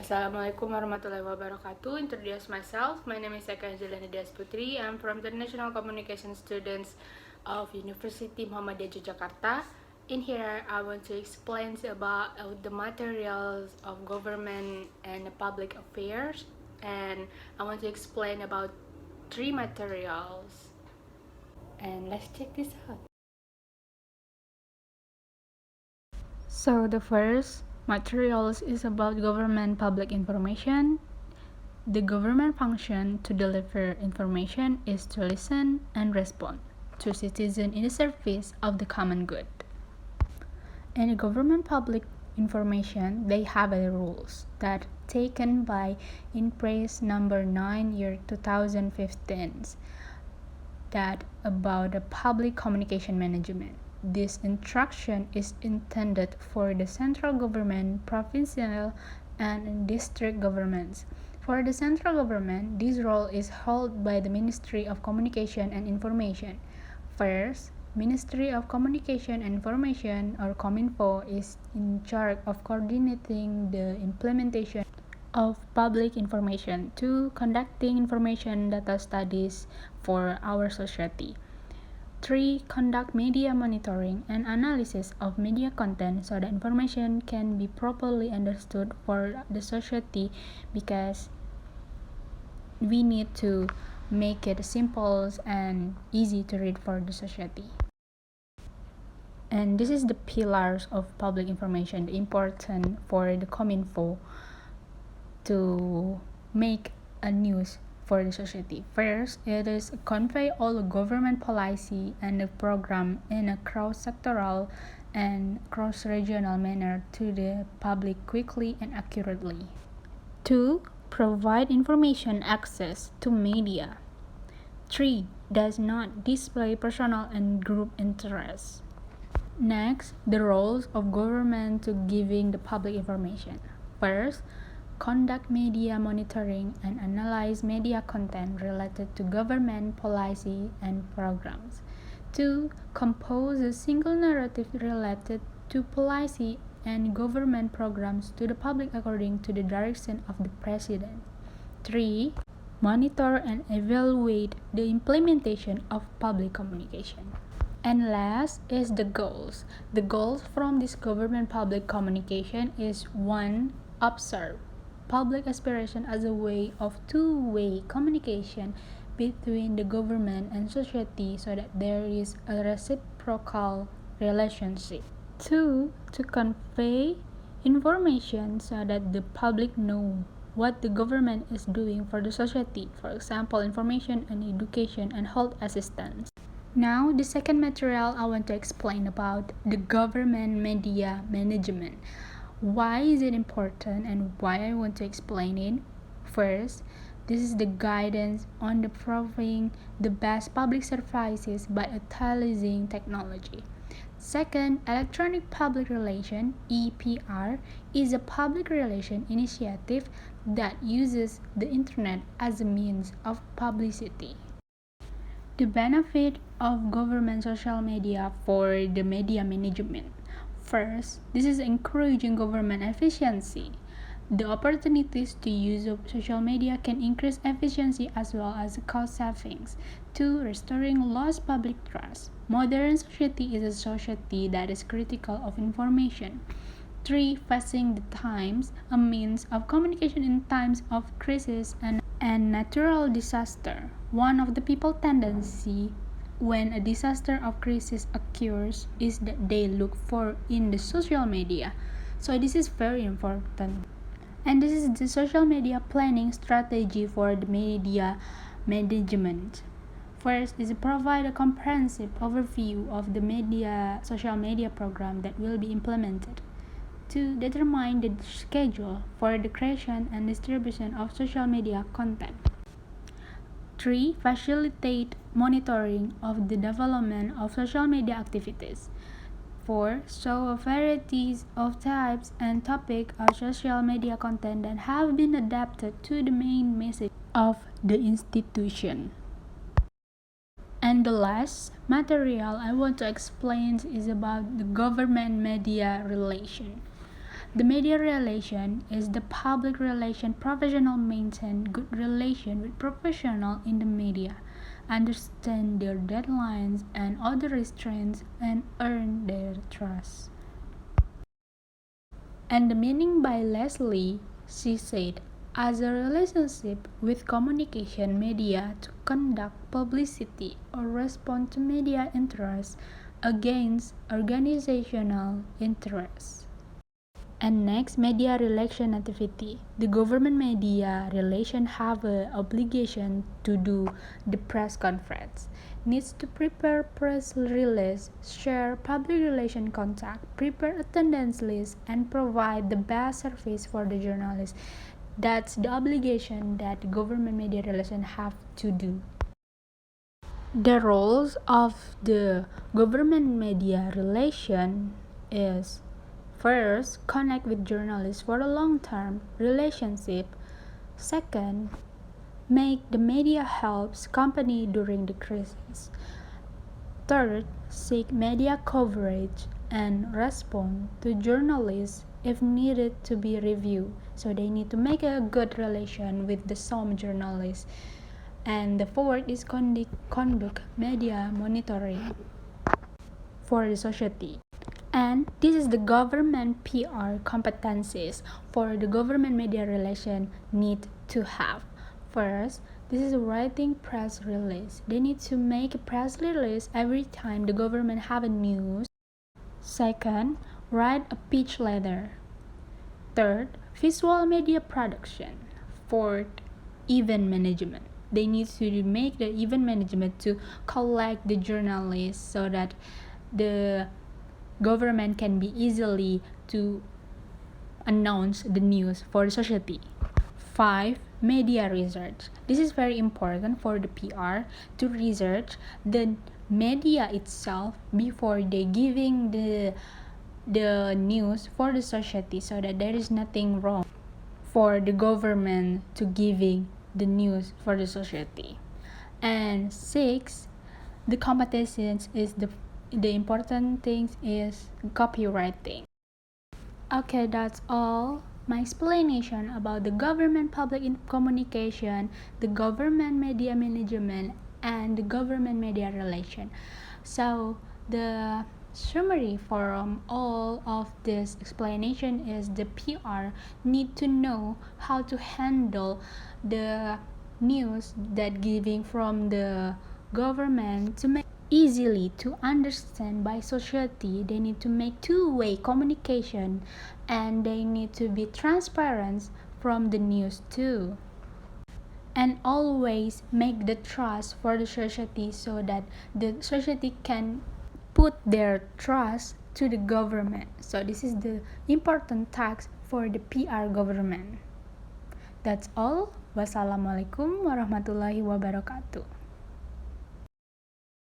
Assalamualaikum warahmatullahi wabarakatuh. Introduce myself. My name is Eka Angelina Dias Putri. I'm from the National Communication Students of University Muhammadiyah Yogyakarta. In here, I want to explain about the materials of government and public affairs, and I want to explain about 3 materials. And let's check this out. So the first materials is about government public information. The government function to deliver information is to listen and respond to citizens in the service of the common good. In the government public information, they have a rules that taken by Impress number 9 year 2015 that about the public communication management. This instruction is intended for the central government, provincial, and district governments. For the central government, this role is held by the Ministry of Communication and Information. First, Ministry of Communication and Information, or Cominfo, is in charge of coordinating the implementation of public information. 2. Conducting information data studies for our society. 3. Conduct media monitoring and analysis of media content so that information can be properly understood for the society, because we need to make it simple and easy to read for the society. And this is the pillars of public information, the important for the Cominfo to make a news for the society. First, it is convey all government policy and the program in a cross-sectoral and cross-regional manner to the public quickly and accurately. 2. Provide information access to media. 3. Does not display personal and group interests. Next, the roles of government to giving the public information. First, conduct media monitoring and analyze media content related to government policy and programs. 2. Compose a single narrative related to policy and government programs to the public according to the direction of the President. 3. Monitor and evaluate the implementation of public communication. And last is the goals. The goals from this government public communication is 1. Observe public aspiration as a way of two-way communication between the government and society so that there is a reciprocal relationship. 2. To convey information so that the public know what the government is doing for the society, for example, information and education and health assistance. Now, the second material I want to explain about the government media management. Why is it important and why I want to explain it? First, this is the guidance on the providing the best public services by utilizing technology. Second, electronic public relation (EPR) is a public relation initiative that uses the internet as a means of publicity. The benefit of government social media for the media management. First, this is encouraging government efficiency. The opportunities to use of social media can increase efficiency as well as cost savings. 2. Restoring lost public trust. Modern society is a society that is critical of information. 3. Facing the times, a means of communication in times of crisis and natural disaster. One of the people tendency when a disaster of crisis occurs is that they look for in the social media. So this is very important. And this is the social media planning strategy for the media management. First is to provide a comprehensive overview of the social media program that will be implemented. 2. Determine the schedule for the creation and distribution of social media content. 3. Facilitate monitoring of the development of social media activities. 4. Show varieties of types and topics of social media content that have been adapted to the main message of the institution. And the last material I want to explain is about the government media relation. The media relation is the public relation professional maintain good relation with professional in the media, understand their deadlines and other restraints, and earn their trust. And the meaning by Leslie, she said, as a relationship with communication media to conduct publicity or respond to media interests against organizational interests. And next, media relation activity. The government media relation have a obligation to do the press conference, needs to prepare press release, share public relation contact, prepare attendance list, and provide the best service for the journalists. That's the obligation that government media relation have to do. The roles of the government media relation is: first, connect with journalists for a long-term relationship. Second, make the media helps company during the crisis. Third, seek media coverage and respond to journalists if needed to be reviewed. So they need to make a good relation with the some journalists. And the fourth is conduct media monitoring for the society. And this is the government PR competencies for the government media relation need to have. First, this is writing press release. They need to make a press release every time the government have a news. Second, write a pitch letter. Third, visual media production. Fourth, event management. They need to make the event management to collect the journalists so that the government can be easily to announce the news for the society. 5. Media research. This is very important for the PR to research the media itself before they giving the news for the society, so that there is nothing wrong for the government to giving the news for the society. And 6, the competitions is the important thing is copywriting. Okay, that's all my explanation about the government public communication, the government media management, and the government media relation. So the summary from all of this explanation is the PR need to know how to handle the news that giving from the government to make easily to understand by society. They need to make two-way communication, and they need to be transparent from the news too, and always make the trust for the society so that the society can put their trust to the government. So this is the important task for the PR government. That's all. Wassalamualaikum warahmatullahi wabarakatuh.